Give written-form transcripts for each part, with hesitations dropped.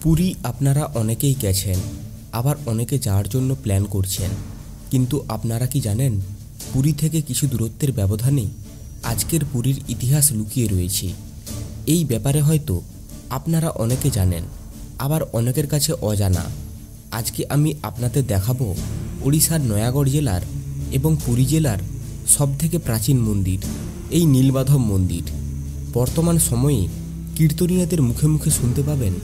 পুরী আপনারা অনেকেই গেছেন, আবার অনেকে যাওয়ার জন্য প্ল্যান করছেন। কিন্তু আপনারা কি জানেন, পুরী থেকে কিছু দূরত্বের ব্যবধানে আজকের পুরীর ইতিহাস লুকিয়ে রয়েছে। এই ব্যাপারে হয়তো আপনারা অনেকে জানেন, আবার অনেকের কাছে অজানা। আজকে আমি আপনাদের দেখাবো ওড়িশার নয়াগড় জেলার এবং পুরী জেলার সবথেকে প্রাচীন মন্দির, এই নীলমাধব মন্দির। বর্তমান সময়ে কীর্তনীয়দের মুখে মুখে শুনতে পাবেন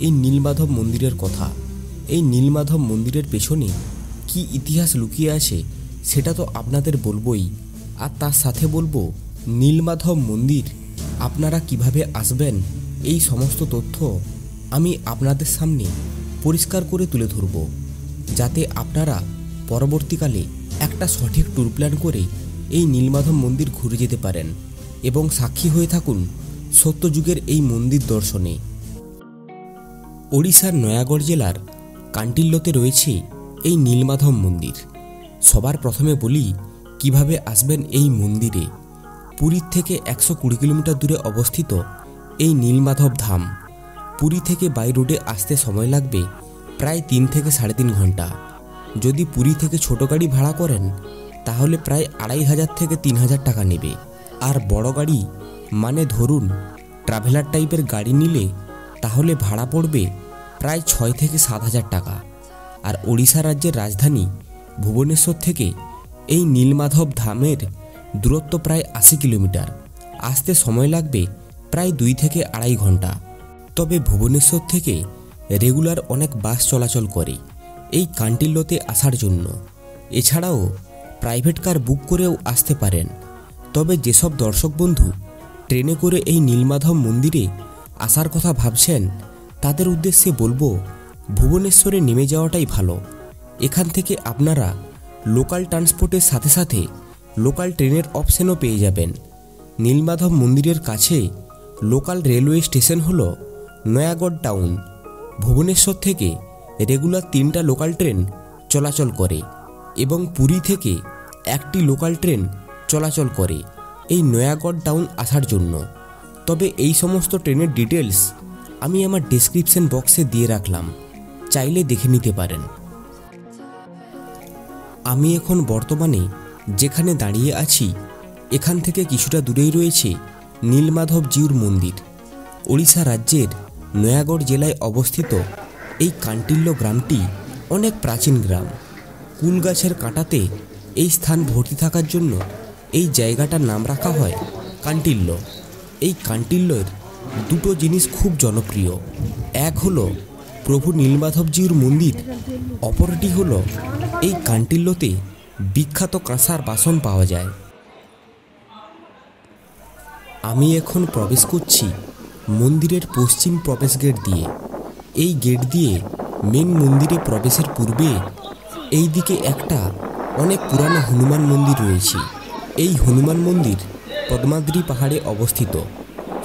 এই নীলমাধব মন্দিরের কথা। এই নীলমাধব মন্দিরের পেছনে কি ইতিহাস লুকিয়ে আছে সেটা তো আপনাদের বলবোই, আর তার সাথে বলবো নীলমাধব মন্দির আপনারা কিভাবে আসবেন। এই সমস্ত তথ্য আমি আপনাদের সামনে পরিষ্কার করে তুলে ধরব, যাতে আপনারা পরবর্তীকালে একটা সঠিক ট্যুর প্ল্যান করে এই নীলমাধব মন্দির ঘুরে যেতে পারেন এবং সাক্ষী হয়ে থাকুন সত্যযুগের এই মন্দির দর্শনে। ওড়িশার নয়াগড় জেলার কান্টিল্যতে রয়েছে এই নীলমাধব মন্দির। সবার প্রথমে বলি কিভাবে আসবেন এই মন্দিরে। পুরীর থেকে 120 কিলোমিটার দূরে অবস্থিত এই নীলমাধব ধাম। পুরী থেকে বাই রোডে আসতে সময় লাগবে প্রায় 3 থেকে 3.5 ঘন্টা। যদি পুরী থেকে ছোট গাড়ি ভাড়া করেন তাহলে প্রায় 2500 থেকে 3000 টাকা নেবে। আর বড় গাড়ি মানে ধরুন ট্রাভেলার টাইপের গাড়ি নিলে তাহলে ভাড়া পড়বে প্রায় 6 থেকে 7000 টাকা। আর ওড়িশা রাজ্যের রাজধানী ভুবনেশ্বর থেকে এই নীলমাধব ধামের দূরত্ব প্রায় 80 কিলোমিটার। আসতে সময় লাগবে প্রায় 2 থেকে 2.5 ঘন্টা। তবে ভুবনেশ্বর থেকে রেগুলার অনেক বাস চলাচল করে এই কান্টিল্যতে আসার জন্য। এছাড়াও প্রাইভেট কার বুক করেও আসতে পারেন। তবে যেসব দর্শক বন্ধু ট্রেনে করে এই নীলমাধব মন্দিরে আসার কথা ভাবছেন তাদের উদ্দেশ্যে বলবো ভুবনেশ্বরে নেমে যাওয়াটাই ভালো। এখান থেকে আপনারা লোকাল ট্রান্সপোর্টের সাথে সাথে লোকাল ট্রেনের অপশনও পেয়ে যাবেন। নীলমাধব মন্দিরের কাছে লোকাল রেলওয়ে স্টেশন হলো নয়াগড় টাউন। ভুবনেশ্বর থেকে রেগুলার 3টা লোকাল ট্রেন চলাচল করে এবং পুরী থেকে 1টি লোকাল ট্রেন চলাচল করে এই নয়াগড় টাউন আসার জন্য। তবে এই সমস্ত ট্রেনের ডিটেলস আমি আমার ডেসক্রিপশন বক্সে দিয়ে রাখলাম, চাইলে দেখে নিতে পারেন। আমি এখন বর্তমানে যেখানে দাঁড়িয়ে আছি এখান থেকে কিছুটা দূরেই রয়েছে নীলমাধব জিউর মন্দির। ওড়িশা রাজ্যের নয়াগড় জেলায় অবস্থিত এই কান্টিল্য গ্রামটি অনেক প্রাচীন গ্রাম। কুল গাছের কাঁটাতে এই স্থান ভর্তি থাকার জন্য এই জায়গাটার নাম রাখা হয় কান্টিল্য। এই কান্টিল্যের দুটো জিনিস খুব জনপ্রিয়। এক হলো প্রভু নীলমাধবজিউর মন্দির, অপরটি হলো এই কান্টিল্যতে বিখ্যাত কাঁসার বাসন পাওয়া যায়। আমি এখন প্রবেশ করছি মন্দিরের পশ্চিম প্রবেশ গেট দিয়ে। এই গেট দিয়ে মেন মন্দিরে প্রবেশের পূর্বে এই দিকে একটা অনেক পুরানো হনুমান মন্দির রয়েছে। এই হনুমান মন্দির পদ্মাদ্রি পাহাড়ে অবস্থিত।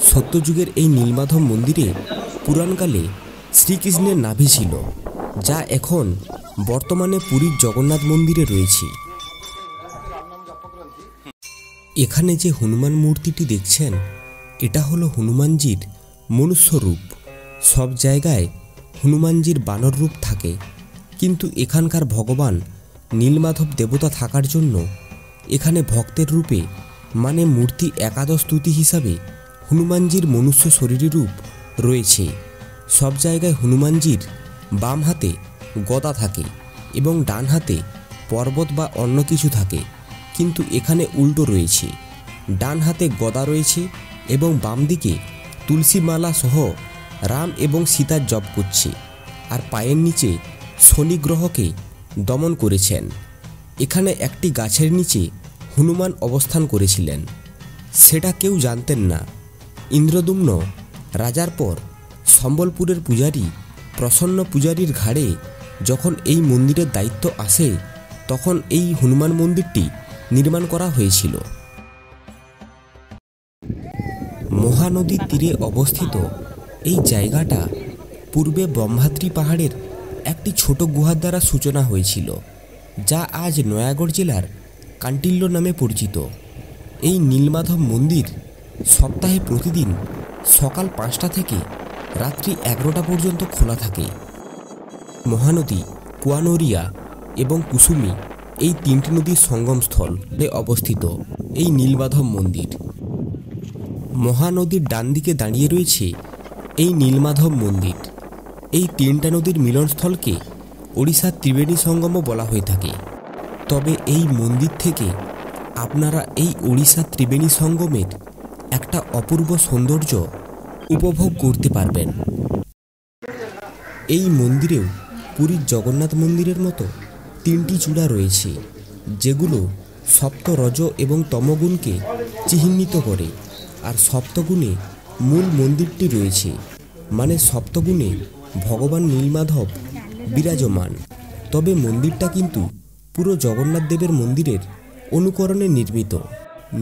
সত্যযুগের এই নীলমাধব মন্দিরে পুরাণকালে শ্রীকৃষ্ণের নাভি ছিল, যা এখন বর্তমানে পুরীর জগন্নাথ মন্দিরে রয়েছে। এখানে যে হনুমান মূর্তিটি দেখছেন এটা হলো হনুমানজির মনুষ্য রূপ। সব জায়গায় হনুমানজির বানর রূপ থাকে, কিন্তু এখানকার ভগবান নীলমাধব দেবতা থাকার জন্য এখানে ভক্তের রূপে মানে মূর্তি একাদশ স্তুতি হিসাবে হনুমানজির মনুষ্য শরীরী রূপ রয়েছে। সব জায়গায় হনুমানজির বাম হাতে গদা থাকে এবং ডান হাতে পর্বত বা অন্য কিছু থাকে, কিন্তু এখানে উল্টো রয়েছে। ডান হাতে গদা রয়েছে এবং বাম দিকে তুলসী মালা সহ রাম এবং সীতার জপ করছে, আর পায়ের নিচে শনি গ্রহকে দমন করেছেন। এখানে একটি গাছের নিচে হনুমান অবস্থান করেছিলেন, সেটা কেউ জানতেন না। ইন্দ্রদুম্ন রাজার পর সম্বলপুরের পূজারী প্রসন্ন পূজারীর ঘাড়ে যখন এই মন্দিরের দায়িত্ব আসে তখন এই হনুমান মন্দিরটি নির্মাণ করা হয়েছিল। মহানদীর তীরে অবস্থিত এই জায়গাটা পূর্বে ব্রহ্মাদ্রি পাহাড়ের একটি ছোট গুহার দ্বারা সূচনা হয়েছিল, যা আজ নয়াগড় জেলার কান্টিল্য নামে পরিচিত। এই নীলমাধব মন্দির সপ্তাহে প্রতিদিন সকাল 5টা থেকে রাত্রি 11টা পর্যন্ত খোলা থাকে। মহানদী কুয়ানোরিয়া এবং কুসুমি এই 3টি নদীর সঙ্গমস্থলে অবস্থিত এই নীলমাধব মন্দির। মহানদীর ডান দিকে দাঁড়িয়ে রয়েছে এই নীলমাধব মন্দির। এই 3টা নদীর মিলনস্থলকে ওড়িশার ত্রিবেণী সঙ্গমও বলা হয়ে থাকে। তবে এই মন্দির থেকে আপনারা এই ওড়িশা ত্রিবেণী সঙ্গমের একটা অপূর্ব সৌন্দর্য উপভোগ করতে পারবেন। এই মন্দিরেও পুরীর জগন্নাথ মন্দিরের মতো 3টি চূড়া রয়েছে, যেগুলো সপ্ত রজ এবং তমগুণকে চিহ্নিত করে। আর সপ্তগুণে মূল মন্দিরটি রয়েছে, মানে সপ্তগুণে ভগবান নীলমাধব বিরাজমান। তবে মন্দিরটা কিন্তু পুরো জগন্নাথ দেবের মন্দিরের অনুকরণে নির্মিত।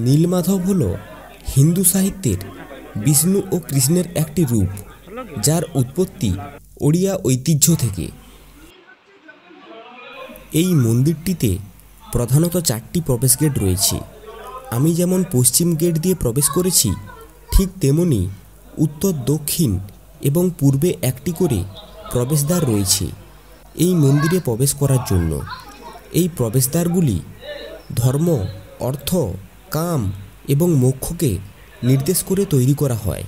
নীলমাধব হল হিন্দু সাহিত্যের বিষ্ণু ও কৃষ্ণের একটি রূপ, যার উৎপত্তি ওড়িয়া ঐতিহ্য থেকে। এই মন্দিরটিতে প্রধানত 4টি প্রবেশ গেট রয়েছে। আমি যেমন পশ্চিম গেট দিয়ে প্রবেশ করেছি, ঠিক তেমনি উত্তর, দক্ষিণ এবং পূর্বে একটি করে প্রবেশদ্বার রয়েছে এই মন্দিরে প্রবেশ করার জন্য। এই প্রবেশদ্বারগুলি ধর্ম, অর্থ, কাম এবং মোক্ষকে নির্দেশ করে তৈরি করা হয়।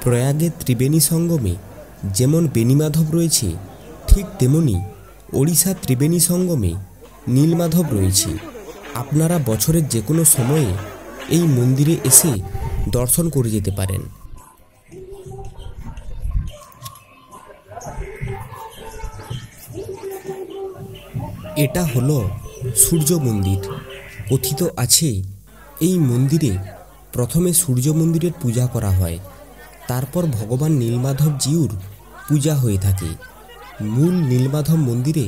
প্রয়াগের ত্রিবেণী সঙ্গমে যেমন বেণীমাধব রয়েছে, ঠিক তেমনি ওড়িশা ত্রিবেণী সঙ্গমে নীলমাধব রয়েছে। আপনারা বছরের যে কোনো সময়ে এই মন্দিরে এসে দর্শন করে যেতে পারেন। এটা হলো সূর্য মন্দির। কথিত আছে এই মন্দিরে প্রথমে সূর্য মন্দিরের পূজা করা হয়, তারপর ভগবান নীলমাধব জিউর পূজা হয়ে থাকে। মূল নীলমাধব মন্দিরে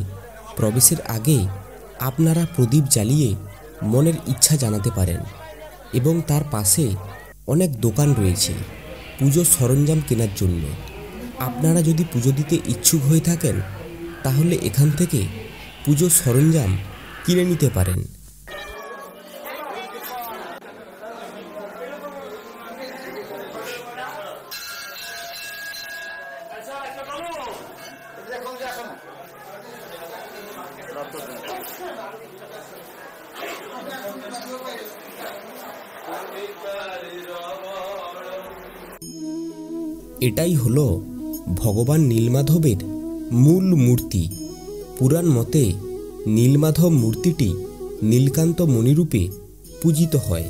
প্রবেশের আগে আপনারা প্রদীপ জ্বালিয়ে মনের ইচ্ছা জানাতে পারেন এবং তার পাশে অনেক দোকান রয়েছে পুজোর সরঞ্জাম কেনার জন্য। আপনারা যদি পুজো দিতে ইচ্ছুক হয়ে থাকেন, তাহলে এখান থেকে পুজোর সরঞ্জাম কিনে নিতে পারেন। এটাই হলো ভগবান নীলমাধবের মূল মূর্তি। পুরাণ মতে নীলমাধব মূর্তিটি নীলকান্ত মণিরূপে পূজিত হয়,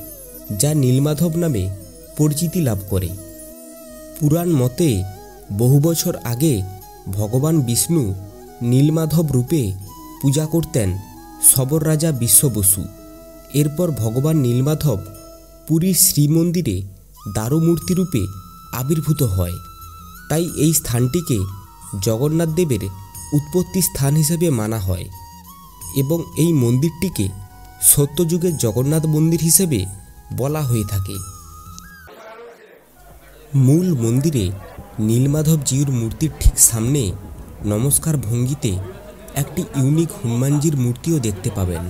যা নীলমাধব নামে পরিচিতি লাভ করে। পুরাণ মতে বহু বছর আগে ভগবান বিষ্ণু নীলমাধব রূপে পূজা করতেন সবর রাজা বিশ্ববসু। এরপর ভগবান নীলমাধব পুরীর শ্রীমন্দিরে দারুমূর্তি রূপে আবির্ভূত হয়। তাই এই স্থানটিকে জগন্নাথ দেবের উৎপত্তি স্থান হিসেবে মানা হয় এবং এই মন্দিরটিকে সত্যযুগের জগন্নাথ মন্দির হিসেবে বলা হয়ে থাকে। মূল মন্দিরে নীলমাধব জিউর মূর্তির ঠিক সামনে নমস্কার ভঙ্গিতে একটি ইউনিক হনুমানজির মূর্তিও দেখতে পাবেন।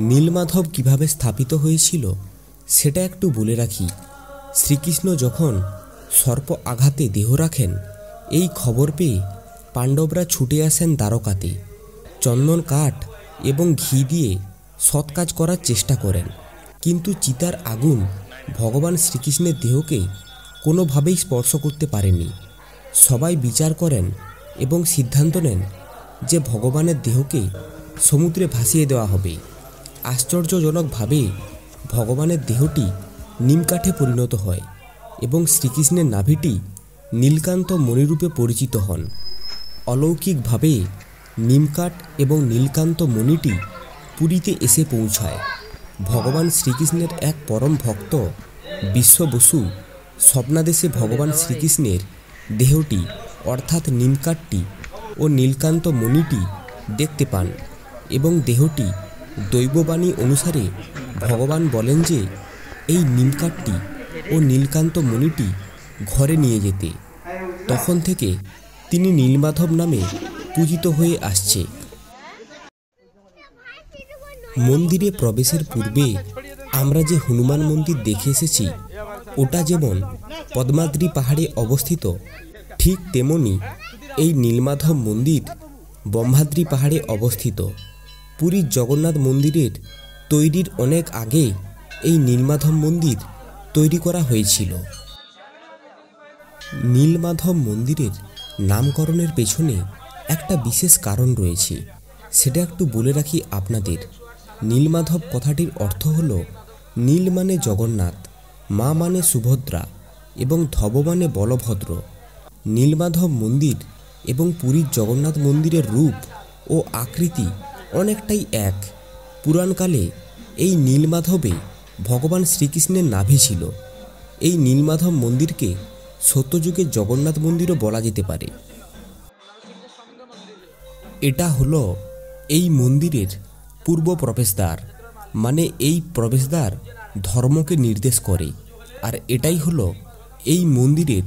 নীলমাধব কিভাবে স্থাপিত হয়েছিল সেটা একটু বলে রাখি। শ্রীকৃষ্ণ যখন সর্প আঘাতে দেহ রাখেন, এই খবর পেয়ে পাণ্ডবরা ছুটে আসেন দ্বারকাতে। চন্দন কাঠ এবং ঘি দিয়ে সৎ কাজ করার চেষ্টা করেন, কিন্তু চিতার আগুন ভগবান শ্রীকৃষ্ণের দেহকে কোনোভাবেই স্পর্শ করতে পারেনি। সবাই বিচার করেন এবং সিদ্ধান্ত নেন যে ভগবানের দেহকে সমুদ্রে ভাসিয়ে দেওয়া হবে। আশ্চর্যজনকভাবে ভগবানের দেহটি নিমকাঠে পরিণত হয় এবং শ্রীকৃষ্ণের নাভিটি নীলকান্ত মণিরূপে পরিচিত হন। অলৌকিকভাবে নিমকাঠ এবং নীলকান্ত মণিটি পুরীতে এসে পৌঁছায়। ভগবান শ্রীকৃষ্ণের এক পরম ভক্ত বিশ্ববসু স্বপ্নাদেশে ভগবান শ্রীকৃষ্ণের দেহটি অর্থাৎ নিমকাঠটি ও নীলকান্ত মণিটি দেখতে পান এবং দেহটি দৈববাণী অনুসারে ভগবান বলেন যে এই নিমকাঠটি ও নীলকান্ত মণিটি ঘরে নিয়ে যেতে। তখন থেকে তিনি নীলমাধব নামে পূজিত হয়ে আসছে। মন্দিরে প্রবেশের পূর্বে আমরা যে হনুমান মন্দির দেখে এসেছি ওটা যেমন পদ্মাদ্রি পাহাড়ে অবস্থিত, ঠিক তেমনি এই নীলমাধব মন্দির ব্রহ্মাদ্রি পাহাড়ে অবস্থিত। পুরীর জগন্নাথ মন্দিরের তৈরির অনেক আগে এই নীলমাধব মন্দির তৈরি করা হয়েছিল। নীলমাধব মন্দিরের নামকরণের পেছনে একটা বিশেষ কারণ রয়েছে, সেটা একটু বলে রাখি আপনাদের। নীলমাধব কথাটির অর্থ হলো নীল মানে জগন্নাথ, মা মানে সুভদ্রা এবং ধব মানে বলভদ্র। নীলমাধব মন্দির এবং পুরীর জগন্নাথ মন্দিরের রূপ ও আকৃতি অনেকটাই এক। পুরাণকালে এই নীলমাধবে ভগবান শ্রীকৃষ্ণের নাভি ছিল। এই নীলমাধব মন্দিরকে সত্যযুগের জগন্নাথ মন্দিরও বলা যেতে পারে। এটা হলো এই মন্দিরের পূর্ব প্রবেশদ্বার, মানে এই প্রবেশদ্বার ধর্মকে নির্দেশ করে। আর এটাই হলো এই মন্দিরের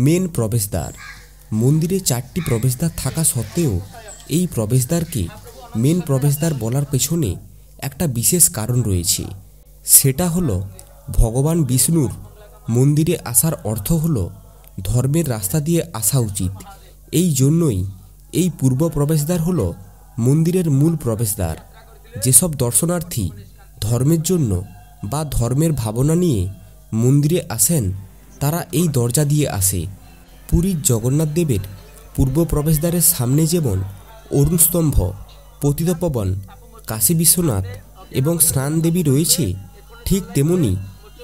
মেন প্রবেশদ্বার। মন্দিরে 4টি প্রবেশদ্বার থাকা সত্ত্বেও এই প্রবেশদ্বারকে মেন প্রবেশদ্বার বলার পেছনে একটা বিশেষ কারণ রয়েছে। সেটা হলো ভগবান বিষ্ণুর মন্দিরে আসার অর্থ হলো ধর্মের রাস্তা দিয়ে আসা উচিত। এই জন্যই এই পূর্ব প্রবেশদ্বার হলো মন্দিরের মূল প্রবেশদ্বার। যেসব দর্শনার্থী ধর্মের জন্য বা ধর্মের ভাবনা নিয়ে মন্দিরে আসেন তারা এই দরজা দিয়ে আসে। পুরীর জগন্নাথ দেবের পূর্ব প্রবেশদ্বারের সামনে যেমন অরুণস্তম্ভ, পতিতপাবন, কাশী বিশ্বনাথ এবং স্নান দেবী রয়েছে, ঠিক তেমনি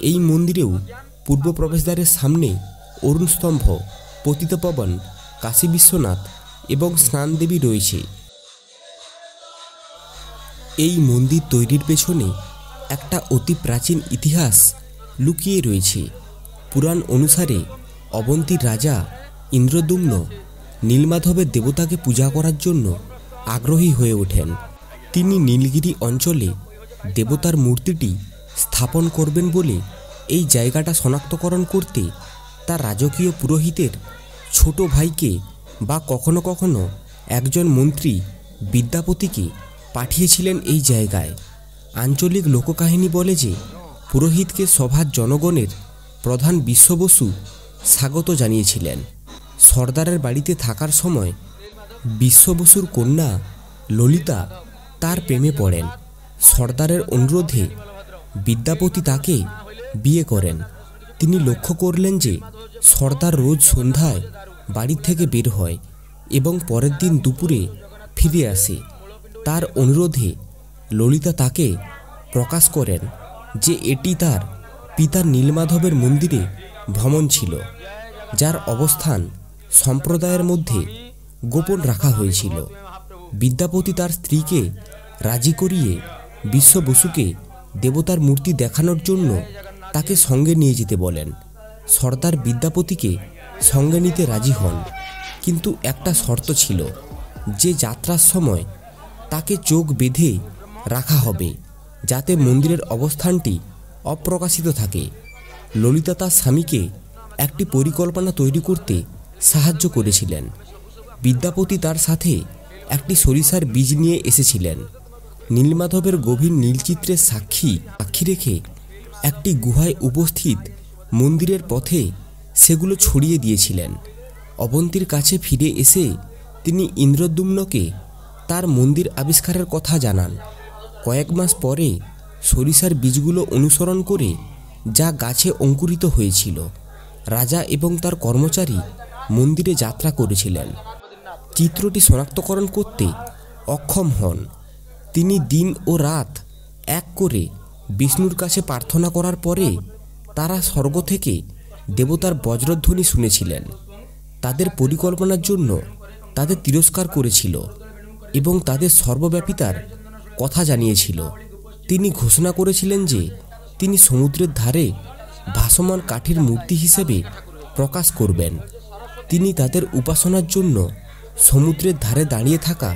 এই মন্দিরেও পূর্ব প্রবেশদ্বারের সামনে অরুণস্তম্ভ, পতিতপাবন, কাশী বিশ্বনাথ এবং স্নান দেবী রয়েছে। এই মন্দির তৈরির পেছনে একটা অতি প্রাচীন ইতিহাস লুকিয়ে রয়েছে। পুরাণ অনুসারে অবন্তীর রাজা ইন্দ্রদ্যুম্ন নীলমাধবের দেবতাকে পূজা করার জন্য আগ্রহী হয়ে ওঠেন। তিনি নীলগিরি অঞ্চলে দেবতার মূর্তিটি স্থাপন করবেন বলে এই জায়গাটা শনাক্তকরণ করতে তার রাজকীয় পুরোহিতের ছোট ভাইকে বা কখনো কখনো একজন মন্ত্রী বিদ্যাপতিকে পাঠিয়েছিলেন এই জায়গায়। আঞ্চলিক লোককাহিনী বলে যে পুরোহিতকে সভার জনগণের প্রধান বিশ্ব বসু স্বাগত জানিয়েছিলেন। সর্দারের বাড়িতে থাকার সময় বিশ্ব বসুর কন্যা ললিতা তার প্রেমে পড়েন। সর্দারের অনুরোধে বিদ্যাপতি তাকে বিয়ে করেন। তিনি লক্ষ্য করলেন যে সর্দার রোজ সন্ধ্যায় বাড়ি থেকে বের হয় এবং পরের দিন দুপুরে ফিরে আসে। তার অনুরোধে ললিতা তাকে প্রকাশ করেন যে এটি তার পিতা নীলমাধবের মন্দিরে ভ্রমণ ছিল, যার অবস্থান সম্প্রদায়ের মধ্যে গোপন রাখা হয়েছিল। বিদ্যাপতি তার স্ত্রীকে রাজি করিয়ে বিশ্ব বসুকে দেবতার মূর্তি দেখানোর জন্য তাকে সঙ্গে নিয়ে যেতে বলেন। সর্দার বিদ্যাপতিকে সঙ্গে নিতে রাজি হন, কিন্তু একটা শর্ত ছিল যে যাত্রার সময় তাকে চোখ বেঁধে রাখা হবে যাতে মন্দিরের অবস্থানটি অপ্রকাশিত থাকে। ললিতা তার স্বামীকে একটি পরিকল্পনা তৈরি করতে সাহায্য করেছিলেন। বিদ্যাপতি তার সাথে একটি সরিষার বীজ নিয়ে এসেছিলেন। নীলমাধবের গভীর নীলচিত্রের সাক্ষী রেখে একটি গুহায় উপস্থিত মন্দিরের পথে সেগুলো ছড়িয়ে দিয়েছিলেন। অবন্তীর কাছে ফিরে এসে তিনি ইন্দ্রদ্যুম্নকে তার মন্দির আবিষ্কারের কথা জানান। কয়েক মাস পরে সরিষার বীজগুলো অনুসরণ করে যা গাছে অঙ্কুরিত হয়েছিল, রাজা এবং তার কর্মচারী মন্দিরে যাত্রা করেছিলেন। চিত্রটি শনাক্তকরণ করতে অক্ষম হন। তিনি দিন ও রাত এক করে বিষ্ণুর কাছে প্রার্থনা করার পরে তারা স্বর্গ থেকে দেবতার বজ্রধ্বনি শুনেছিলেন। তাদের পরিকল্পনার জন্য তাদের তিরস্কার করেছিল এবং তাদের সর্বব্যাপিতার কথা জানিয়েছিল। তিনি ঘোষণা করেছিলেন যে তিনি সমুদ্রের ধারে ভাসমান কাঠের মূর্তি হিসেবে প্রকাশ করবেন। তিনি তাদের উপাসনার জন্য সমুদ্রের ধারে দাঁড়িয়ে থাকা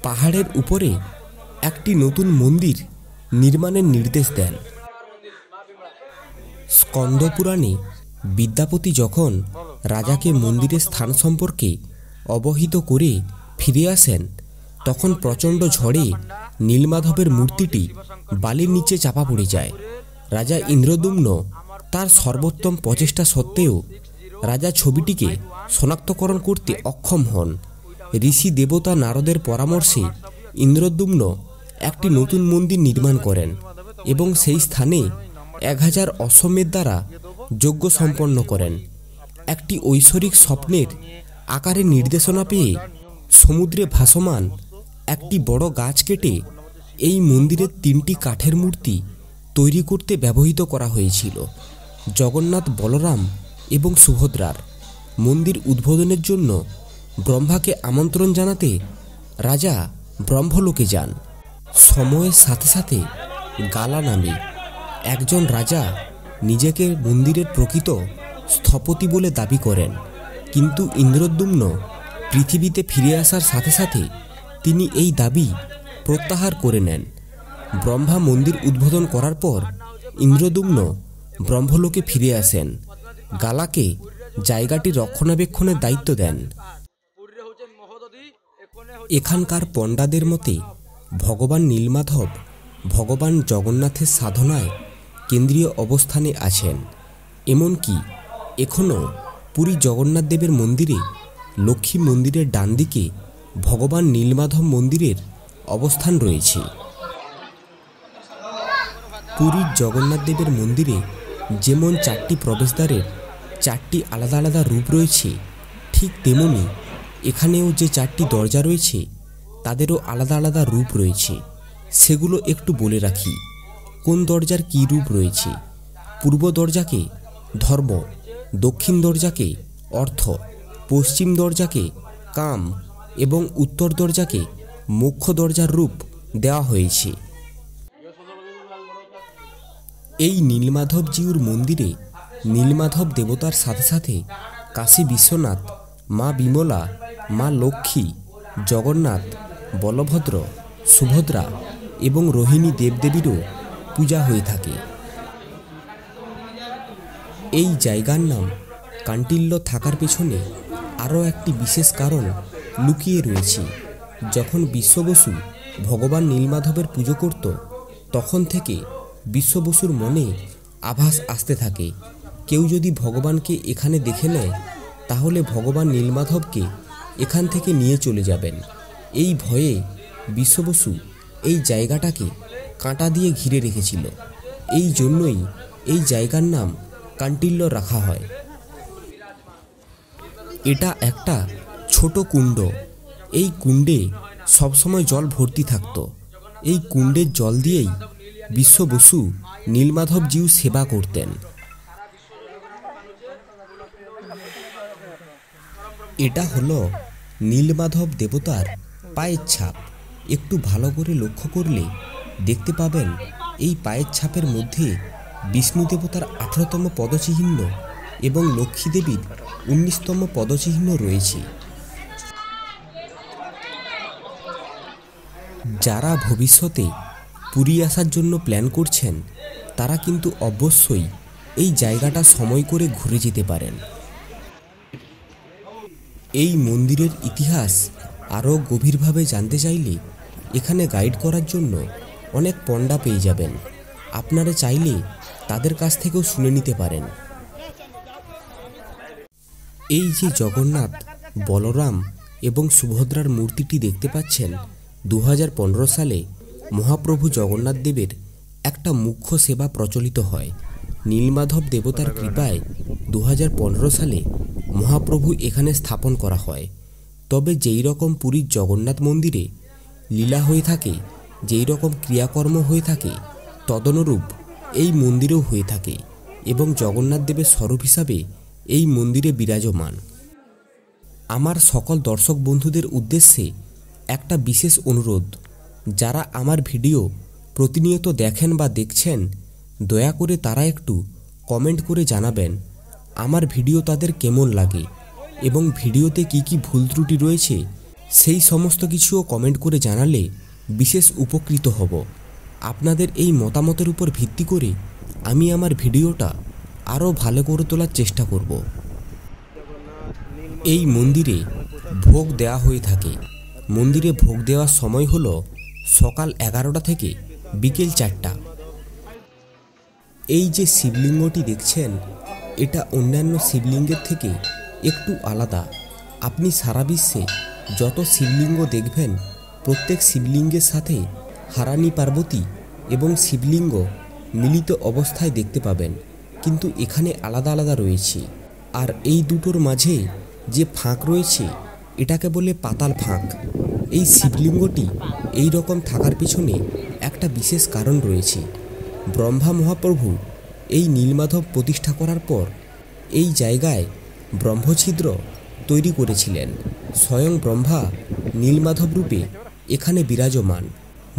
পাহাড়ের উপরে একটি নতুন মন্দির নির্মাণের নির্দেশ দেন। স্কন্দপুরাণে বিদ্যাপতি যখন রাজাকে মন্দিরের স্থান সম্পর্কে অবহিত করে ফিরে আসেন, তখন প্রচণ্ড ঝড়ে নীলমাধবের মূর্তিটি বালির নিচে চাপা পড়ে যায়। রাজা ইন্দ্রদ্যুম্ন তার সর্বোত্তম প্রচেষ্টা সত্ত্বেও রাজা ছবিটিকে শনাক্তকরণ করতে অক্ষম হন। ঋষি দেবতা নারদের পরামর্শে ইন্দ্রদ্যুম্ন একটি নতুন মন্দির নির্মাণ করেন এবং সেই স্থানে 1000 অশ্বমেধ দ্বারা যজ্ঞ সম্পন্ন করেন। একটি ঐশ্বরিক স্বপ্নের আকারে নির্দেশনা পেয়ে সমুদ্রে ভাসমান একটি বড় গাছ কেটে এই মন্দিরের 3টি কাঠের মূর্তি তৈরি করতে ব্যবহৃত করা হয়েছিল। জগন্নাথ, বলরাম এবং সুভদ্রার মন্দির উদ্বোধনের জন্য ব্রহ্মাকে আমন্ত্রণ জানাতে রাজা ব্রহ্মলোকে যান। সময়ের সাথে সাথে গালা নামে একজন রাজা নিজেকে মন্দিরের প্রকৃত স্থপতি বলে দাবি করেন, কিন্তু ইন্দ্রদ্যুম্ন পৃথিবীতে ফিরে আসার সাথে সাথে তিনি এই দাবি প্রত্যাহার করে নেন। ব্রহ্মা মন্দির উদ্বোধন করার পর ইন্দ্রদ্যুম্ন ব্রহ্মলোকে ফিরে আসেন। গালাকে জায়গাটি রক্ষণাবেক্ষণের দায়িত্ব দেন। এখানকার পণ্ডাদের মতে ভগবান নীলমাধব ভগবান জগন্নাথের সাধনায় কেন্দ্রীয় অবস্থানে আছেন। এমনকি এখনও পুরী জগন্নাথ দেবের মন্দিরে লক্ষ্মী মন্দিরের ডান দিকে ভগবান নীলমাধব মন্দিরের অবস্থান রয়েছে। পুরীর জগন্নাথ দেবের মন্দিরে যেমন 4টি প্রবেশদ্বারের 4টি আলাদা আলাদা রূপ রয়েছে, ঠিক তেমনি এখানেও যে 4টি দরজা রয়েছে তাদেরও আলাদা আলাদা রূপ রয়েছে। সেগুলো একটু বলে রাখি কোন দরজার কী রূপ রয়েছে। পূর্ব দরজাকে ধর্ম, দক্ষিণ দরজাকে অর্থ, পশ্চিম দরজাকে কাম এবং উত্তর দরজাকে মোক্ষ দরজার রূপ দেওয়া হয়েছে। এই নীলমাধবজিউর মন্দিরে নীলমাধব দেবতার সাথে সাথে কাশী বিশ্বনাথ, মা বিমলা, মা লক্ষ্মী, জগন্নাথ, বলভদ্র, সুভদ্রা এবং রোহিণী দেবদেবীরও পূজা হয়ে থাকে। এই জায়গার নাম কান্টিল্য থাকার পেছনে আরও একটি বিশেষ কারণ লুকিয়ে রয়েছে। যখন বিশ্ব বসু ভগবান নীলমাধবের পুজো করত, তখন থেকে বিশ্ব বসুর মনে আভাস আসতে থাকে কেউ যদি ভগবানকে এখানে দেখে নেয় তাহলে ভগবান নীলমাধবকে এখান থেকে নিয়ে চলে যাবেন। এই ভয়ে বিশ্ব বসু এই জায়গাটাকে কাঁটা দিয়ে ঘিরে রেখেছিল। এই জন্যই এই জায়গার নাম কান্টিল্য রাখা হয়। এটা একটা ছোট কুণ্ড। এই কুণ্ডে সবসময় জল ভর্তি থাকত। এই কুণ্ডের জল দিয়েই বিশ্ব বসু নীলমাধবজিউ সেবা করতেন। এটা হলো নীলমাধব দেবতার পায়ের ছাপ। একটু ভালো করে লক্ষ্য করলে দেখতে পাবেন এই পায়ের ছাপের মধ্যে বিষ্ণু দেবতার 18তম পদচিহ্ন এবং লক্ষ্মী দেবীর 19তম পদচিহ্ন রয়েছে। যারা ভবিষ্যতে পুরী আসার জন্য প্ল্যান করছেন তারা কিন্তু অবশ্যই এই জায়গাটা সময় করে ঘুরে যেতে পারেন। এই মন্দিরের ইতিহাস আরও গভীরভাবে জানতে চাইলে এখানে গাইড করার জন্য অনেক পণ্ডা পেয়ে যাবেন। আপনারা চাইলে তাদের কাছ থেকেও শুনে নিতে পারেন। এই যে জগন্নাথ, বলরাম এবং সুভদ্রার মূর্তিটি দেখতে পাচ্ছেন, 2015 সালে মহাপ্রভু জগন্নাথ দেবের একটা মুখ্য সেবা প্রচলিত হয়। নীলমাধব দেবতার কৃপায় 2015 সালে মহাপ্রভু এখানে স্থাপন করা হয়। তবে যেই রকম পুরীর জগন্নাথ মন্দিরে লীলা হয়ে থাকে, যেই রকম ক্রিয়াকর্ম হয়ে থাকে, তদনুরূপ এই মন্দিরেও হয়ে থাকে এবং জগন্নাথ দেবের স্বরূপ হিসাবে এই মন্দিরে বিরাজমান। আমার সকল দর্শক বন্ধুদের উদ্দেশ্যে একটা বিশেষ অনুরোধ, যারা আমার ভিডিও প্রতিনিয়ত দেখেন বা দেখছেন, দয়া করে তারা একটু কমেন্ট করে জানাবেন আমার ভিডিও তাদের কেমন লাগে এবং ভিডিওতে কি কি ভুল ত্রুটি রয়েছে সেই সমস্ত কিছুও কমেন্ট করে জানালে বিশেষ উপকৃত হব। আপনাদের এই মতামতের উপর ভিত্তি করে আমি আমার ভিডিওটা আরও ভালো করে তোলার চেষ্টা করব। এই মন্দিরে ভোগ দেওয়া হয়ে থাকে। মন্দিরে ভোগ দেওয়ার সময় হলো সকাল 11টা থেকে বিকেল 4টা। এই যে শিবলিঙ্গটি দেখছেন, এটা অন্যান্য শিবলিঙ্গের থেকে একটু আলাদা। আপনি সারা বিশ্বে যত শিবলিঙ্গ দেখবেন, প্রত্যেক শিবলিঙ্গের সাথে হারানি পার্বতী এবং শিবলিঙ্গ মিলিত অবস্থায় দেখতে পাবেন, কিন্তু এখানে আলাদা আলাদা রয়েছে। আর এই দুটোর মাঝে যে ফাঁক রয়েছে, এটাকে বলে পাতাল ফাঁক। এই শিবলিঙ্গটি এই রকম থাকার পিছনে একটা বিশেষ কারণ রয়েছে। ব্রহ্মা মহাপ্রভু এই নীলমাধব প্রতিষ্ঠা করার পর এই জায়গায় ব্রহ্মছিদ্র তৈরি করেছিলেন। স্বয়ং ব্রহ্মা নীলমাধব রূপে এখানে বিরাজমান।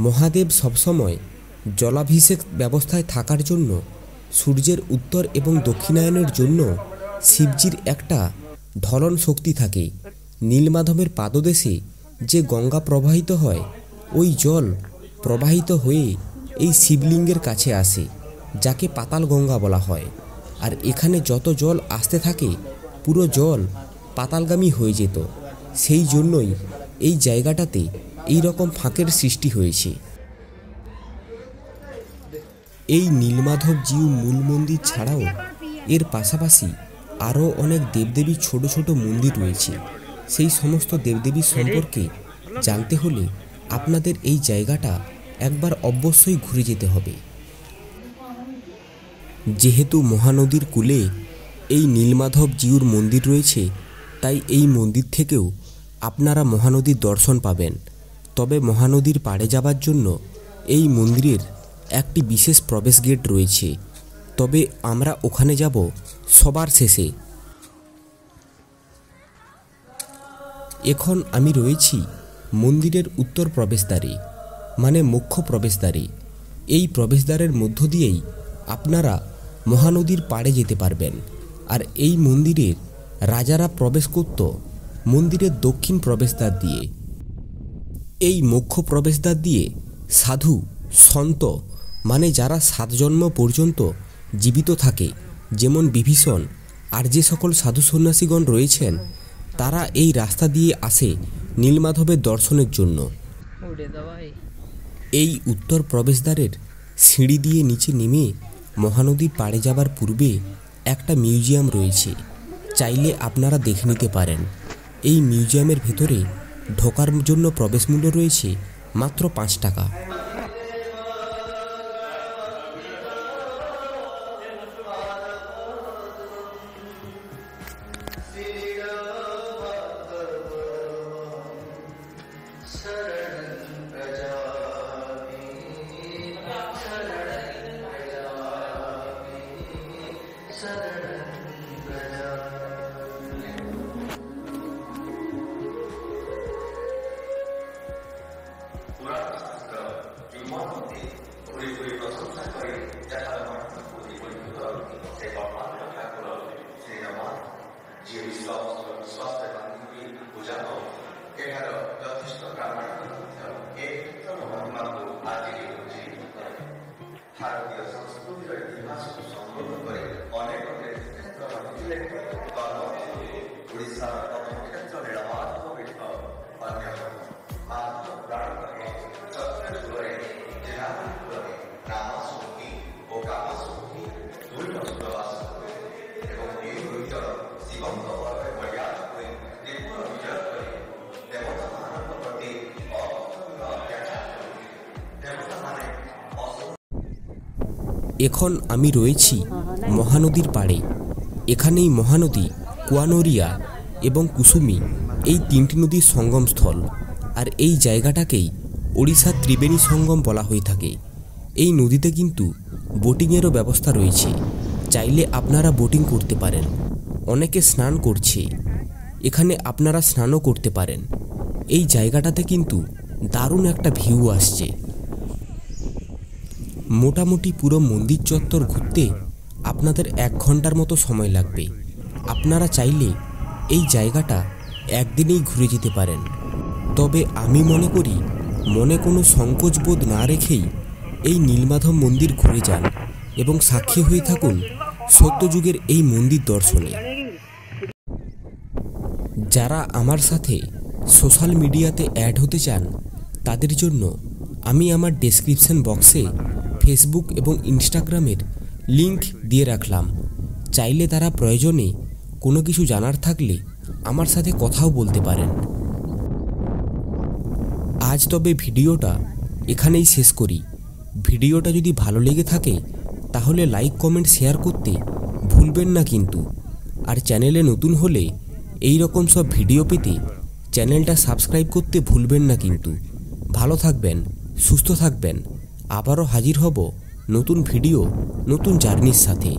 মহাদেব সবসময় জলাভিষেক ব্যবস্থায় থাকার জন্য, সূর্যের উত্তর এবং দক্ষিণায়নের জন্য শিবজির একটা ঢলন শক্তি থাকে। নীলমাধবের পাদদেশে যে গঙ্গা প্রবাহিত হয়, ওই জল প্রবাহিত হয়ে এই শিবলিঙ্গের কাছে আসে, যাকে পাতাল গঙ্গা বলা হয়। আর এখানে যত জল আসতে থাকে, পুরো জল পাতালগামী হয়ে যেত। সেই জন্যই এই জায়গাটাতে এই রকম ফাঁকের সৃষ্টি হয়েছে। এই নীলমাধব জিউ মূল মন্দির ছাড়াও এর পাশাপাশি আরও অনেক দেবদেবীর ছোট ছোট মন্দির রয়েছে। সেই সমস্ত দেবদেবীর সম্পর্কে জানতে হলে আপনাদের এই জায়গাটা একবার অবশ্যই ঘুরে যেতে হবে। যেহেতু মহানদীর কূলে এই নীলমাধব জিউর মন্দির রয়েছে, তাই এই মন্দির থেকেও আপনারা মহানদীর দর্শন পাবেন। তবে মহানদীর পাড়ে যাবার জন্য এই মন্দিরের একটি বিশেষ প্রবেশ গেট রয়েছে, তবে আমরা ওখানে যাব সবার শেষে। এখন আমি রয়েছি মন্দিরের উত্তর প্রবেশদ্বারে, মানে মুখ্য প্রবেশদ্বারে। এই প্রবেশদ্বারের মধ্য দিয়েই আপনারা মহানদীর পাড়ে যেতে পারবেন। আর এই মন্দিরের রাজারা প্রবেশ করত মন্দিরের দক্ষিণ প্রবেশদ্বার দিয়ে। এই মুখ্য প্রবেশদ্বার দিয়ে সাধু সন্ত, মানে যারা 7 জন্ম পর্যন্ত জীবিত থাকে, যেমন বিভীষণ আর যে সকল সাধু সন্ন্যাসীগণ রয়েছেন, তারা এই রাস্তা দিয়ে আসে নীলমাধবের দর্শনের জন্য। এই উত্তর প্রবেশদ্বারের সিঁড়ি দিয়ে নিচে নেমে মহানদীর পাড়ে যাবার পূর্বে একটা মিউজিয়াম রয়েছে, চাইলে আপনারা দেখে নিতে পারেন। এই মিউজিয়ামের ভেতরে ঢোকার জন্য প্রবেশ মূল্য রয়েছে মাত্র 5 টাকা। এখন আমি রয়েছি মহানদীর পাড়ে। এখানেই মহানদী কুয়ানরিয়া এবং কুসুমী এই 3টি নদীর সঙ্গমস্থল। আর এই জায়গাটাকেই ওড়িশার ত্রিবেণী সঙ্গম বলা হয়ে থাকে। এই নদীতে কিন্তু বোটিংয়েরও ব্যবস্থা রয়েছে, চাইলে আপনারা বোটিং করতে পারেন। অনেকে স্নান করছে, এখানে আপনারা স্নানও করতে পারেন। এই জায়গাটাতে কিন্তু দারুণ একটা ভিউ আসছে। মোটামুটি পুরো মন্দির চত্বর ঘুরতে আপনাদের 1 ঘন্টার মতো সময় লাগবে। আপনারা চাইলে এই জায়গাটা একদিনেই ঘুরে যেতে পারেন। তবে আমি মনে করি, মনে কোনো সংকোচ বোধ না রেখেই এই নীলমাধব মন্দির ঘুরে যান এবং সাক্ষী হয়ে থাকুন সত্যযুগের এই মন্দির দর্শনে। যারা আমার সাথে সোশ্যাল মিডিয়াতে অ্যাড হতে চান, তাদের জন্য আমি আমার ডেসক্রিপশন বক্সে ফেসবুক এবং ইনস্টাগ্রামের লিংক দিয়ে রাখলাম। চাইলে তারা প্রয়োজনে কোনো কিছু জানার থাকলে আমার সাথে কথাও বলতে পারেন। আজ তবে ভিডিওটা এখানেই শেষ করি। ভিডিওটা যদি ভালো লেগে থাকে তাহলে লাইক, কমেন্ট, শেয়ার করতে ভুলবেন না কিন্তু। আর চ্যানেলে নতুন হলে এই রকম সব ভিডিও পেতে চ্যানেলটা সাবস্ক্রাইব করতে ভুলবেন না কিন্তু। ভালো থাকবেন, সুস্থ থাকবেন। আবারও হাজির হব নতুন ভিডিও, নতুন জার্নির সাথে।